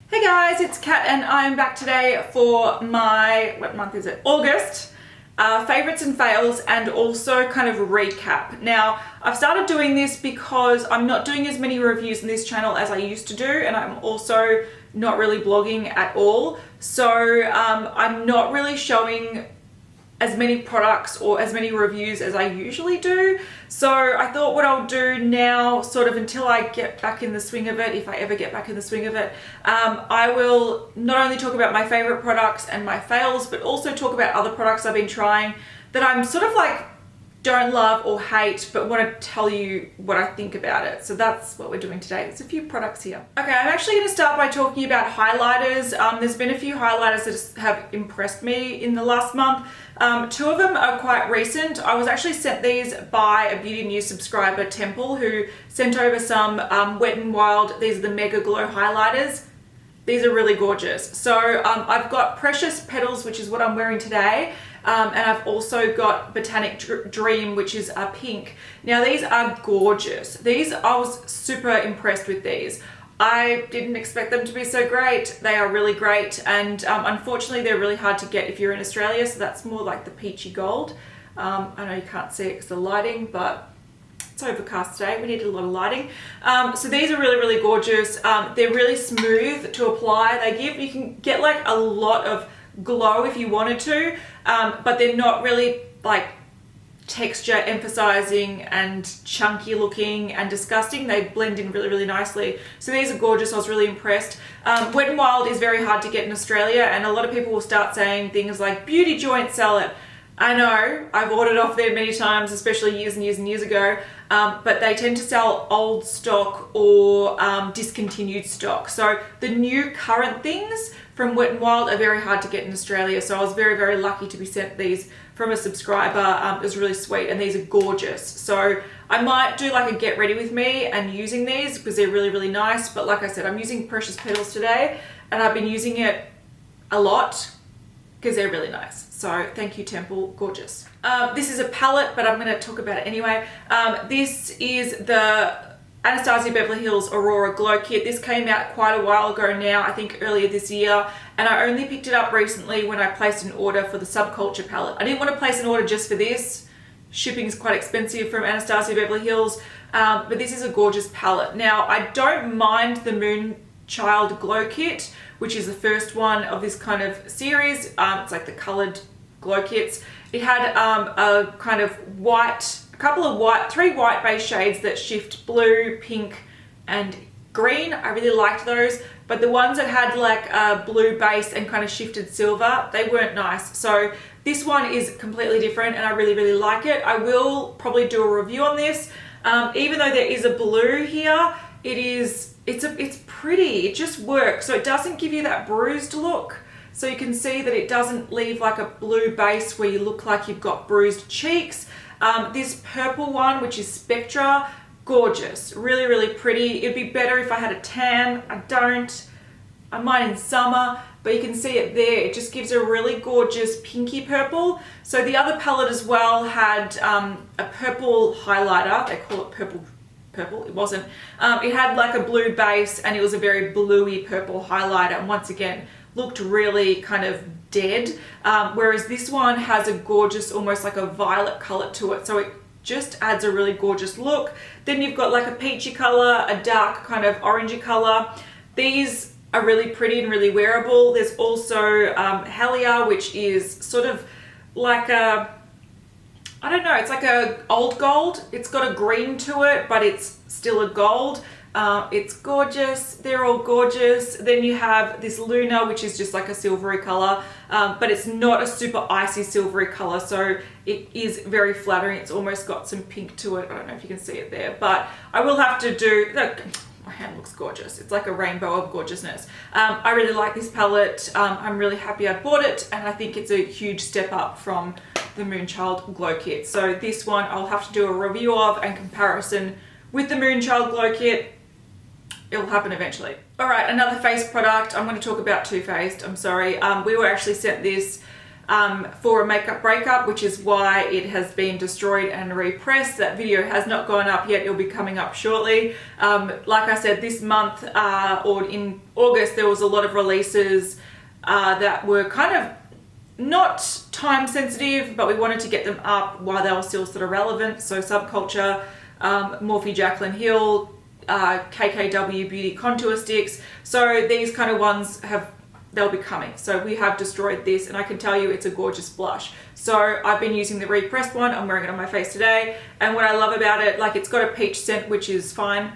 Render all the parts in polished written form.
Hey guys, it's Kat and I'm back today for my, what month is it? August. Favorites and fails, and also kind of recap. Now, I've started doing this because I'm not doing as many reviews in this channel as I used to do, and I'm also not really blogging at all. So I'm not really showing as many products or as many reviews as I usually do. So I thought what I'll do now, sort of until I get back in the swing of it, if I ever get back in the swing of it, I will not only talk about my favorite products and my fails, but also talk about other products I've been trying that I'm sort of like don't love or hate, but want to tell you what I think about it. So that's what we're doing today. There's a few products here. Okay, I'm actually going to start by talking about highlighters. There's been a few highlighters that have impressed me in the last month. Two of them are quite recent. I was actually sent these by a Beauty News subscriber, Temple, who sent over some Wet n Wild. These are the Mega Glow highlighters. These are really gorgeous. So I've got Precious Petals, which is what I'm wearing today. And I've also got Botanic Dream, which is pink. Now these are gorgeous. I was super impressed with these. I didn't expect them to be so great. They are really great, and unfortunately they're really hard to get if you're in Australia, so that's more like the peachy gold. I know you can't see it because of the lighting, but it's overcast today. We need a lot of lighting. So these are really, really gorgeous. They're really smooth to apply. You can get like a lot of glow if you wanted to, but they're not really like texture emphasizing and chunky looking and disgusting. They blend in really, really nicely. So these are gorgeous. I was really impressed. Wet n Wild is very hard to get in Australia, and a lot of people will start saying things like beauty joint sell it. I know, I've ordered off there many times, especially years and years and years ago, but they tend to sell old stock or discontinued stock. So the new current things from Wet n Wild are very hard to get in Australia. So I was very, very lucky to be sent these from a subscriber. It was really sweet, and these are gorgeous. So I might do like a get ready with me and using these because they're really, really nice. But like I said, I'm using Precious Petals today, and I've been using it a lot because they're really nice. So thank you, Temple, gorgeous. This is a palette, but I'm going to talk about it anyway. This is the Anastasia Beverly Hills Aurora Glow Kit. This came out quite a while ago now, I think earlier this year, and I only picked it up recently when I placed an order for the Subculture palette. I didn't want to place an order just for this. Shipping is quite expensive from Anastasia Beverly Hills, but this is a gorgeous palette. Now, I don't mind the Moonchild Glow Kit, which is the first one of this kind of series. It's like the colored glow kits. It had a kind of three white base shades that shift blue, pink, and green. I really liked those, but the ones that had like a blue base and kind of shifted silver, they weren't nice. So this one is completely different, and I really, really like it. I will probably do a review on this. Even though there is a blue here, it's pretty, it just works. So it doesn't give you that bruised look. So you can see that it doesn't leave like a blue base where you look like you've got bruised cheeks. This purple one, which is Spectra, gorgeous, really, really pretty. It'd be better if I had a tan. I don't. I might in summer, but you can see it there. It just gives a really gorgeous pinky purple. So the other palette as well had a purple highlighter. They call it purple. It wasn't. It had like a blue base, and it was a very bluey purple highlighter, and once again looked really kind of dead, whereas this one has a gorgeous, almost like a violet color to it, so it just adds a really gorgeous look. Then you've got like a peachy color, a dark kind of orangey color. These are really pretty and really wearable. There's also Helia, which is sort of like a, I don't know, it's like a old gold. It's got a green to it, but it's still a gold. It's gorgeous. They're all gorgeous. Then you have this Luna, which is just like a silvery color, but it's not a super icy silvery color, so it is very flattering. It's almost got some pink to it. I don't know if you can see it there, but I will have to do, look, my hand looks gorgeous. It's like a rainbow of gorgeousness. I really like this palette. I'm really happy I bought it, and I think it's a huge step up from the Moonchild Glow Kit. So this one I'll have to do a review of and comparison with the Moonchild Glow Kit. It will happen eventually. All right, another face product. I'm going to talk about Too Faced. I'm sorry. We were actually sent this for a makeup breakup, which is why it has been destroyed and repressed. That video has not gone up yet. It'll be coming up shortly. Like I said, this month or in August, there was a lot of releases that were kind of not time sensitive, but we wanted to get them up while they were still sort of relevant. So Subculture, Morphe Jaclyn Hill, KKW Beauty Contour Sticks. So these kind of ones they'll be coming. So we have destroyed this, and I can tell you it's a gorgeous blush. So I've been using the repressed one. I'm wearing it on my face today. And what I love about it, like, it's got a peach scent, which is fine.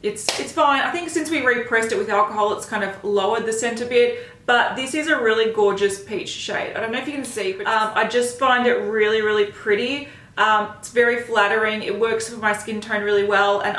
It's fine. I think since we repressed it with alcohol, it's kind of lowered the scent a bit, but this is a really gorgeous peach shade. I don't know if you can see, but I just find it really, really pretty. It's very flattering. It works for my skin tone really well, and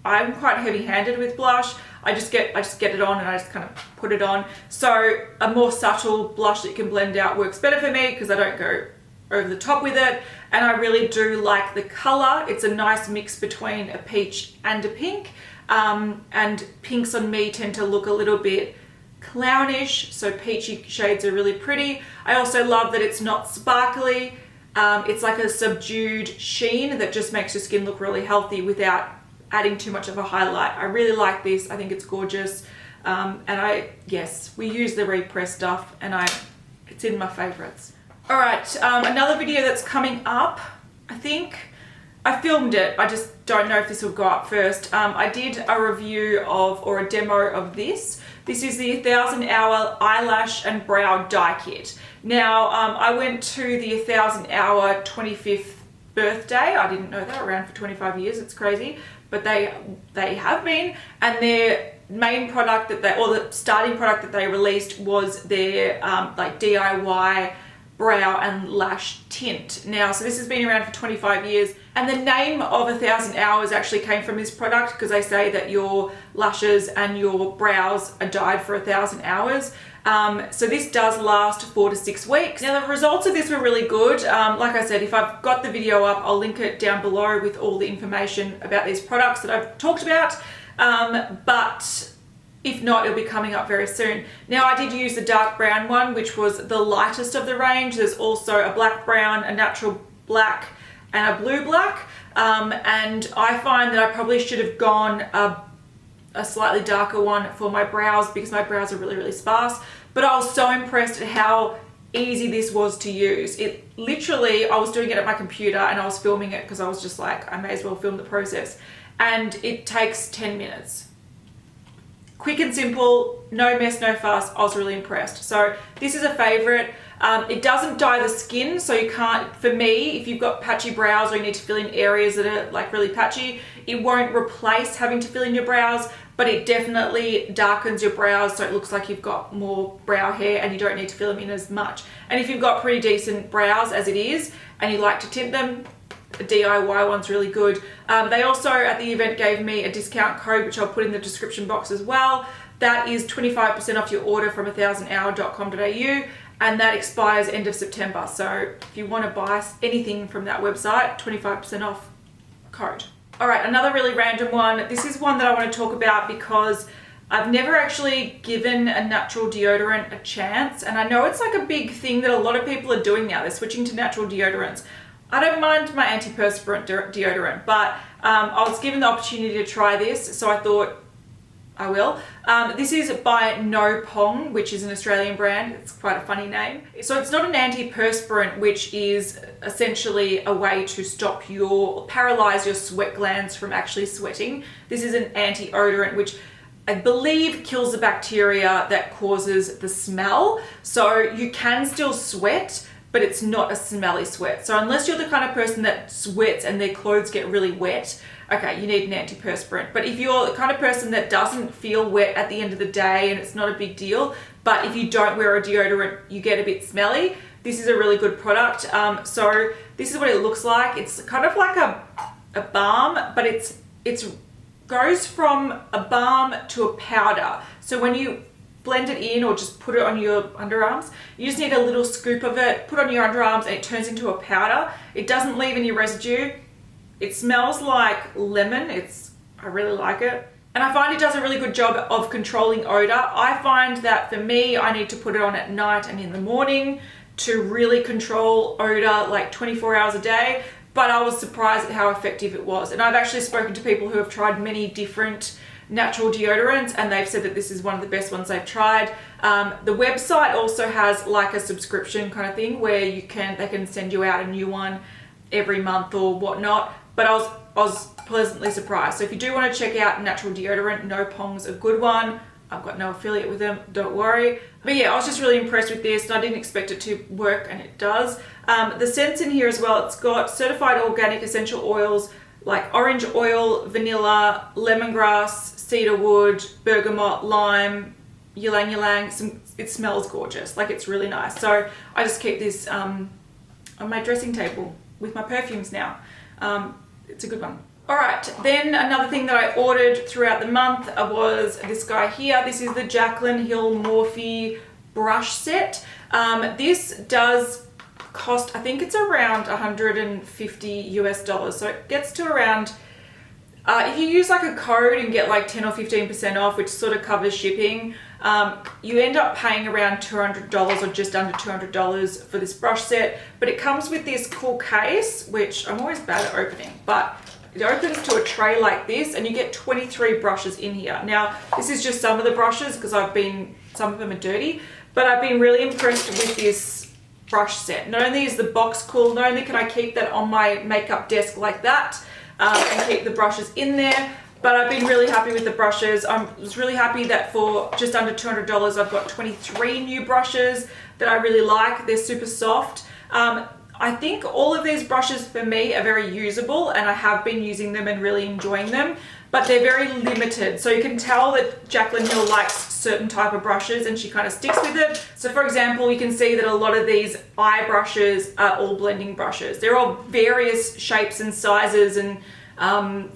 I'm quite heavy-handed with blush. I just get it on and I just kind of put it on. So a more subtle blush that you can blend out works better for me because I don't go over the top with it. And I really do like the color. It's a nice mix between a peach and a pink. And pinks on me tend to look a little bit clownish, so peachy shades are really pretty. I also love that it's not sparkly. It's like a subdued sheen that just makes your skin look really healthy without adding too much of a highlight. I really like this. I think it's gorgeous. Yes, we use the repressed stuff, and it's in my favorites. All right, another video that's coming up, I think I filmed it. I just don't know if this will go up first. I did a review or a demo of this. This is the 1000 Hour Eyelash and Brow Dye Kit. Now, I went to the 1000 Hour 25th birthday. I didn't know they were around for 25 years. It's crazy, but they have been. And their main product the starting product that they released was their like DIY brow and lash tint. Now, so this has been around for 25 years, and the name of 1000 Hours actually came from this product because they say that your lashes and your brows are dyed for 1000 hours. So this does last 4 to 6 weeks. Now, the results of this were really good. Like I said, if I've got the video up, I'll link it down below with all the information about these products that I've talked about. But if not, it'll be coming up very soon. Now, I did use the dark brown one, which was the lightest of the range. There's also a black brown, a natural black, and a blue black. And I find that I probably should have gone a slightly darker one for my brows because my brows are really, really sparse. But I was so impressed at how easy this was to use. It literally, I was doing it at my computer and I was filming it because I was just like, I may as well film the process. And it takes 10 minutes. Quick and simple, no mess, no fuss. I was really impressed. So this is a favorite. It doesn't dye the skin, so you can't, for me, if you've got patchy brows or you need to fill in areas that are like really patchy, it won't replace having to fill in your brows, but it definitely darkens your brows so it looks like you've got more brow hair and you don't need to fill them in as much. And if you've got pretty decent brows as it is and you like to tint them, a DIY one's really good. They also at the event gave me a discount code, which I'll put in the description box as well. That is 25% off your order from 1000hour.com.au, and that expires end of September. So if you want to buy anything from that website, 25% off code. All right, another really random one. This is one that I want to talk about because I've never actually given a natural deodorant a chance, and I know it's like a big thing that a lot of people are doing now. They're switching to natural deodorants. I don't mind my antiperspirant deodorant, but I was given the opportunity to try this, so I thought I will. This is by No Pong, which is an Australian brand. It's quite a funny name. So it's not an antiperspirant, which is essentially a way to paralyze your sweat glands from actually sweating. This is an anti-odorant, which I believe kills the bacteria that causes the smell. So you can still sweat, but it's not a smelly sweat. So unless you're the kind of person that sweats and their clothes get really wet, okay, you need an antiperspirant. But if you're the kind of person that doesn't feel wet at the end of the day and it's not a big deal, but if you don't wear a deodorant, you get a bit smelly, this is a really good product. So this is what it looks like. It's kind of like a balm, but it's goes from a balm to a powder. So when you blend it in or just put it on your underarms, you just need a little scoop of it, put on your underarms, and it turns into a powder. It doesn't leave any residue. It smells like lemon. I really like it. And I find it does a really good job of controlling odor. I find that for me, I need to put it on at night and in the morning to really control odor like 24 hours a day, but I was surprised at how effective it was. And I've actually spoken to people who have tried many different natural deodorants, and they've said that this is one of the best ones they've tried. The website also has like a subscription kind of thing where they can send you out a new one every month or whatnot, but I was pleasantly surprised. So if you do want to check out natural deodorant, No Pong's a good one. I've got no affiliate with them, don't worry. But yeah, I was just really impressed with this, and I didn't expect it to work, and it does. The scents in here as well, it's got certified organic essential oils like orange oil, vanilla, lemongrass, cedarwood, bergamot, lime, ylang ylang. It smells gorgeous, like it's really nice. So I just keep this on my dressing table with my perfumes now. It's a good one. All right, then another thing that I ordered throughout the month was this guy here. This is the Jaclyn Hill Morphe brush set. This does cost, I think it's around $150 US. So it gets to around, if you use like a code and get like 10 or 15% off, which sort of covers shipping, you end up paying around $200 or just under $200 for this brush set. But it comes with this cool case, which I'm always bad at opening, but it opens to a tray like this, and you get 23 brushes in here. Now, this is just some of the brushes because some of them are dirty, but I've been really impressed with this brush set. Not only is the box cool, not only can I keep that on my makeup desk like that and keep the brushes in there, but I've been really happy with the brushes. I was really happy that for just under $200, I've got 23 new brushes that I really like. They're super soft. I think all of these brushes for me are very usable, and I have been using them and really enjoying them, but they're very limited. So you can tell that Jaclyn Hill likes certain type of brushes and she kind of sticks with it. So for example, you can see that a lot of these eye brushes are all blending brushes. They're all various shapes and sizes and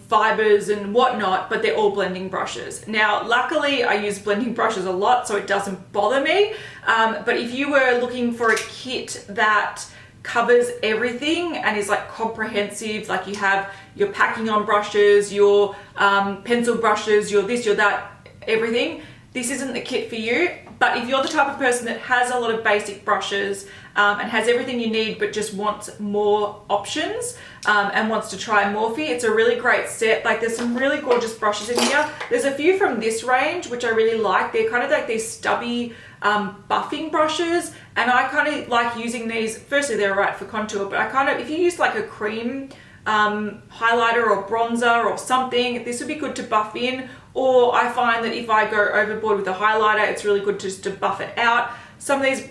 fibers and whatnot, but they're all blending brushes. Now, luckily I use blending brushes a lot, so it doesn't bother me. But if you were looking for a kit that covers everything and is like comprehensive, like you have your packing on brushes, your pencil brushes, your this, your that, everything, this isn't the kit for you. But if you're the type of person that has a lot of basic brushes and has everything you need but just wants more options and wants to try Morphe, it's a really great set. Like there's some really gorgeous brushes in here. There's a few from this range which I really like. They're kind of like these stubby buffing brushes, and I kind of like using these. Firstly, they're right for contour, but I kind of, if you use like a cream highlighter or bronzer or something, this would be good to buff in. Or I find that if I go overboard with a highlighter, it's really good just to buff it out. Some of these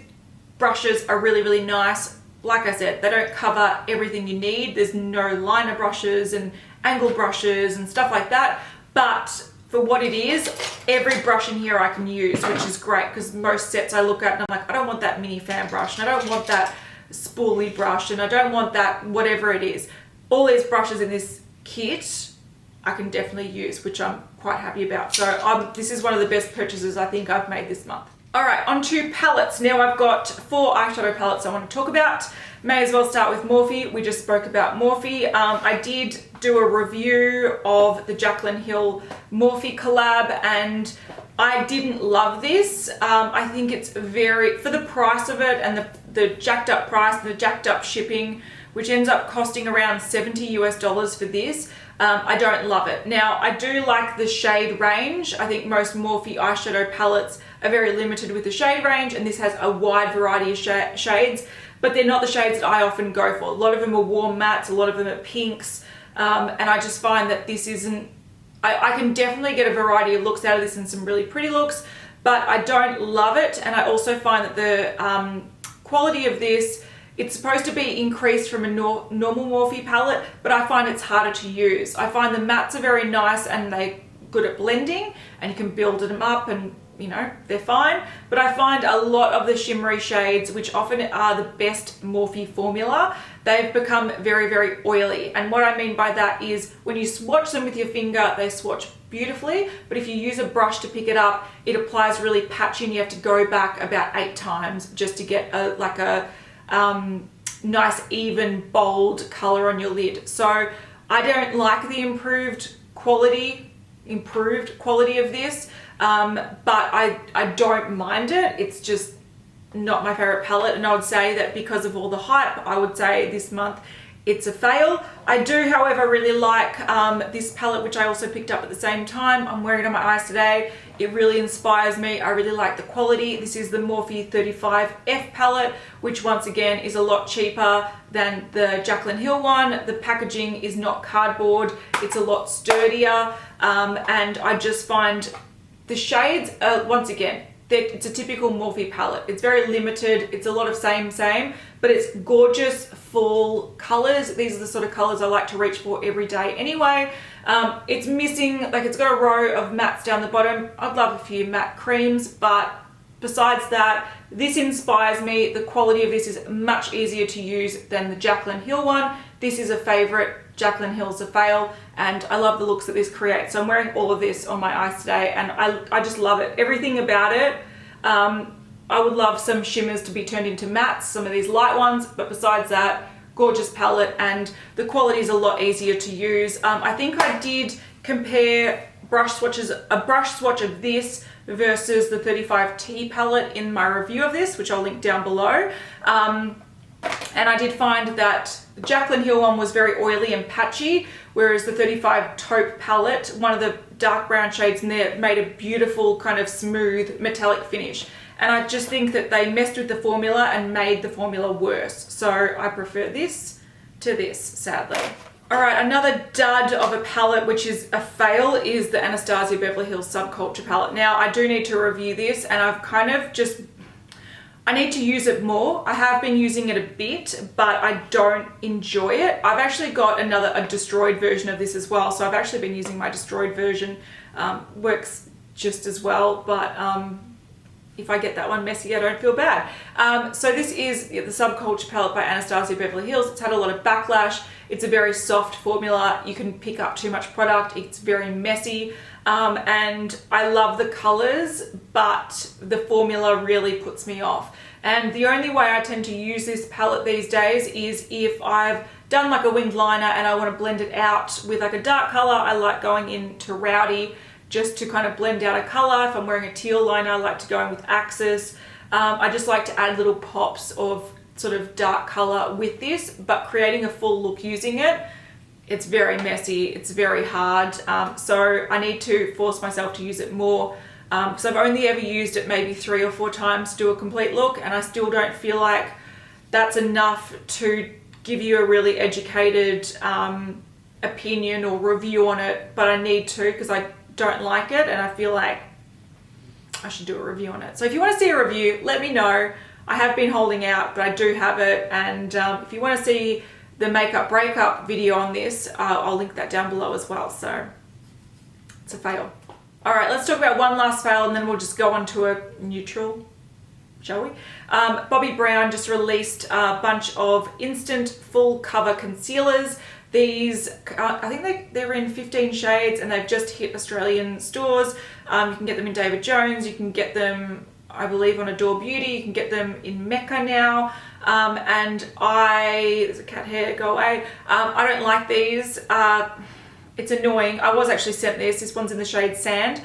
brushes are really, really nice. Like I said, they don't cover everything you need. There's no liner brushes and angle brushes and stuff like that. But for what it is, every brush in here I can use, which is great, because most sets I look at and I'm like, I don't want that mini fan brush, and I don't want that spoolie brush, and I don't want that whatever it is. All these brushes in this kit I can definitely use, which I'm quite happy about. So this is one of the best purchases I think I've made this month. All right, on to palettes. Now I've got 4 eyeshadow palettes I want to talk about. May as well start with Morphe. We just spoke about Morphe. I did do a review of the Jaclyn Hill Morphe collab, and I didn't love this. I think it's very, for the price of it and the jacked up price and the jacked up shipping, which ends up costing around $70 US for this, I don't love it. Now, I do like the shade range. I think most Morphe eyeshadow palettes are very limited with the shade range, and this has a wide variety of shades, but they're not the shades that I often go for. A lot of them are warm mattes, a lot of them are pinks, and I just find that this isn't, I can definitely get a variety of looks out of this and some really pretty looks, but I don't love it. And I also find that the quality of this, it's supposed to be increased from a normal Morphe palette, but I find it's harder to use. I find the mattes are very nice and they're good at blending, and you can build them up and, you know, they're fine. But I find a lot of the shimmery shades, which often are the best Morphe formula, they've become very, very oily. And what I mean by that is when you swatch them with your finger, they swatch beautifully, but if you use a brush to pick it up, it applies really patchy and you have to go back about 8 times just to get a nice even bold color on your lid. So I don't like the improved quality of this, but I don't mind it. It's just, not my favorite palette, and I would say that because of all the hype, I would say this month it's a fail. I do, however, really like this palette, which I also picked up at the same time. I'm wearing it on my eyes today. It really inspires me. I really like the quality. This is the Morphe 35F palette, which once again is a lot cheaper than the Jaclyn Hill one. The packaging is not cardboard. It's a lot sturdier. And I just find the shades, once again, it's a typical Morphe palette. It's very limited. It's a lot of same, but it's gorgeous, full colors. These are the sort of colors I like to reach for every day anyway. It's missing, like it's got a row of mattes down the bottom. I'd love a few matte creams, but besides that, this inspires me. The quality of this is much easier to use than the Jaclyn Hill one. This is a favorite. Jaclyn Hill's a fail, and I love the looks that this creates. So I'm wearing all of this on my eyes today, and I just love it. Everything about it. I would love some shimmers to be turned into mattes, some of these light ones, but besides that, gorgeous palette, and the quality is a lot easier to use. I think I did compare brush swatches, a brush swatch of this versus the 35T palette in my review of this, which I'll link down below. And I did find that the Jaclyn Hill one was very oily and patchy, whereas the 35 Taupe palette, one of the dark brown shades in there, made a beautiful kind of smooth metallic finish. And I just think that they messed with the formula and made the formula worse. So I prefer this to this, sadly. All right, another dud of a palette, which is a fail, is the Anastasia Beverly Hills Subculture palette. Now, I do need to review this, and I've kind of just, I need to use it more. I have been using it a bit, but I don't enjoy it. I've actually got a destroyed version of this as well. So I've actually been using my destroyed version. Works just as well, but if I get that one messy, I don't feel bad. So this is the Subculture palette by Anastasia Beverly Hills. It's had a lot of backlash. It's a very soft formula. You can pick up too much product. It's very messy. And I love the colors, but the formula really puts me off. And the only way I tend to use this palette these days is if I've done like a winged liner and I want to blend it out with like a dark color. I like going into Rowdy just to kind of blend out a color. If I'm wearing a teal liner, I like to go in with Axis. I just like to add little pops of sort of dark color with this, but creating a full look using it, it's very messy, it's very hard. So I need to force myself to use it more, because I've only ever used it maybe 3 or 4 times to do a complete look, and I still don't feel like that's enough to give you a really educated opinion or review on it, but I need to, because I don't like it and I feel like I should do a review on it. So if you want to see a review, let me know. I have been holding out, but I do have it, and if you want to see the makeup breakup video on this, I'll link that down below as well. So it's a fail. All right, let's talk about one last fail, and then we'll just go on to a neutral, shall we? Bobbi Brown just released a bunch of instant full cover concealers. These, I think they're in 15 shades, and they've just hit Australian stores. You can get them in David Jones. You can get them, I believe, on Adore Beauty. You can get them in Mecca now. And there's a cat hair, go away. I don't like these. It's annoying. I was actually sent this. This one's in the shade Sand.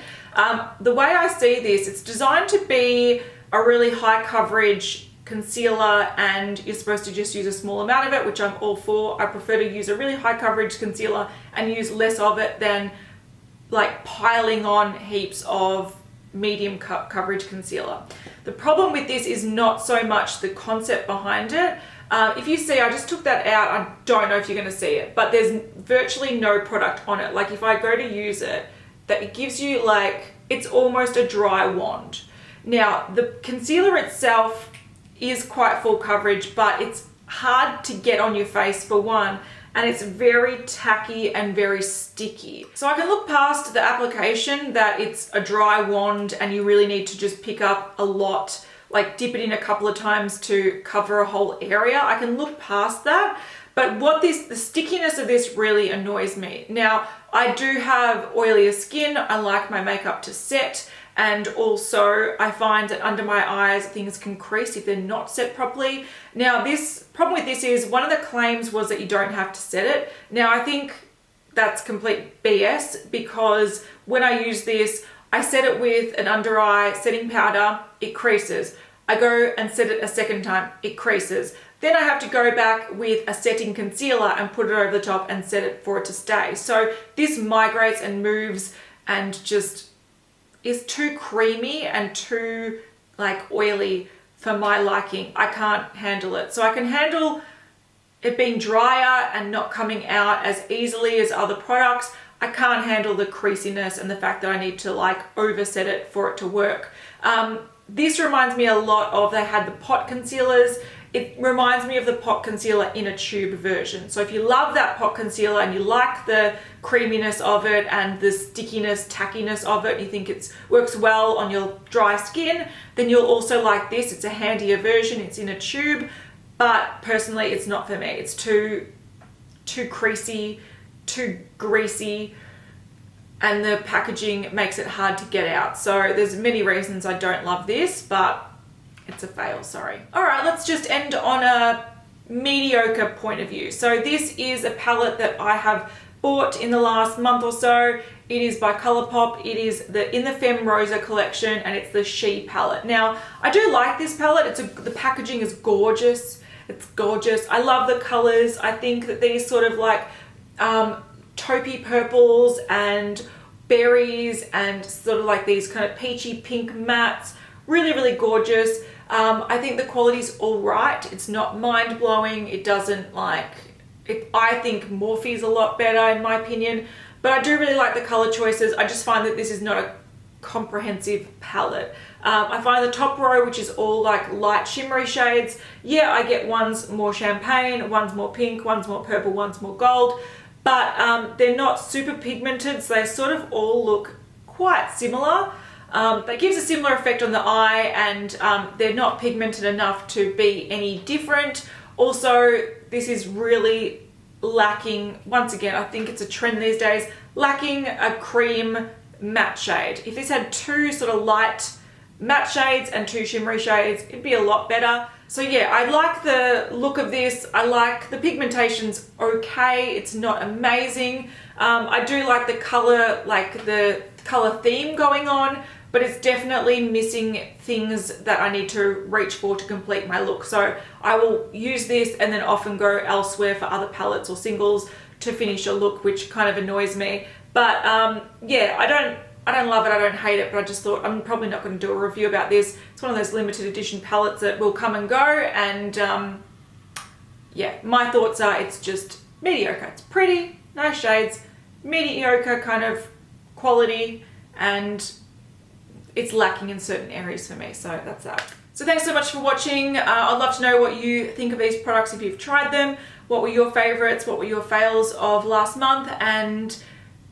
The way I see this, it's designed to be a really high coverage concealer, and you're supposed to just use a small amount of it, which I'm all for. I prefer to use a really high coverage concealer and use less of it than like piling on heaps of medium coverage concealer. The problem with this is not so much the concept behind it. If you see, I just took that out. I don't know if you're going to see it, but there's virtually no product on it. Like if I go to use it, that it gives you like, it's almost a dry wand. Now the concealer itself is quite full coverage, but it's hard to get on your face for one, and it's very tacky and very sticky. So I can look past the application that it's a dry wand and you really need to just pick up a lot, like dip it in a couple of times to cover a whole area. I can look past that, but the stickiness of this really annoys me. Now, I do have oilier skin. I like my makeup to set. And also I find that under my eyes, things can crease if they're not set properly. Now this problem with this is one of the claims was that you don't have to set it. Now I think that's complete BS, because when I use this, I set it with an under eye setting powder, it creases. I go and set it a second time, it creases. Then I have to go back with a setting concealer and put it over the top and set it for it to stay. So this migrates and moves and just is too creamy and too like oily for my liking. I can't handle it. So I can handle it being drier and not coming out as easily as other products. I can't handle the creasiness and the fact that I need to like overset it for it to work. This reminds me a lot of, they had the pot concealers. It reminds me of the pot concealer in a tube version. So if you love that pot concealer and you like the creaminess of it and the stickiness, tackiness of it, you think it works well on your dry skin, then you'll also like this. It's a handier version, it's in a tube, but personally it's not for me. It's too creasy, too greasy, and the packaging makes it hard to get out. So there's many reasons I don't love this, but it's a fail, sorry. All right, let's just end on a mediocre point of view. So this is a palette that I have bought in the last month or so. It is by Colorpop. It is in the Femme Rosa collection, and it's the She palette. Now, I do like this palette. The packaging is gorgeous. It's gorgeous. I love the colors. I think that these sort of like taupey purples and berries and sort of like these kind of peachy pink mattes, really, really gorgeous. I think the quality's all right. It's not mind-blowing. It doesn't like it. I think Morphe's a lot better in my opinion, but I do really like the color choices. I just find that this is not a comprehensive palette. I find the top row, which is all like light shimmery shades, yeah, I get one's more champagne, one's more pink, one's more purple, one's more gold, but they're not super pigmented, so they sort of all look quite similar. That gives a similar effect on the eye, and they're not pigmented enough to be any different. Also, this is really lacking, once again, I think it's a trend these days, lacking a cream matte shade. If this had two sort of light matte shades and two shimmery shades, it'd be a lot better. So yeah, I like the look of this. I like the pigmentation's okay. It's not amazing. I do like the color, like the color theme going on, but it's definitely missing things that I need to reach for to complete my look. So I will use this and then often go elsewhere for other palettes or singles to finish a look, which kind of annoys me. But yeah, I don't love it, I don't hate it, but I just thought I'm probably not going to do a review about this. It's one of those limited edition palettes that will come and go, and yeah, my thoughts are it's just mediocre. It's pretty, nice shades, mediocre kind of quality, and it's lacking in certain areas for me, so that's that. So thanks so much for watching. I'd love to know what you think of these products if you've tried them. What were your favorites? What were your fails of last month? And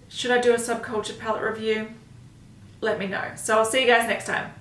should I do a subculture palette review? Let me know. So I'll see you guys next time.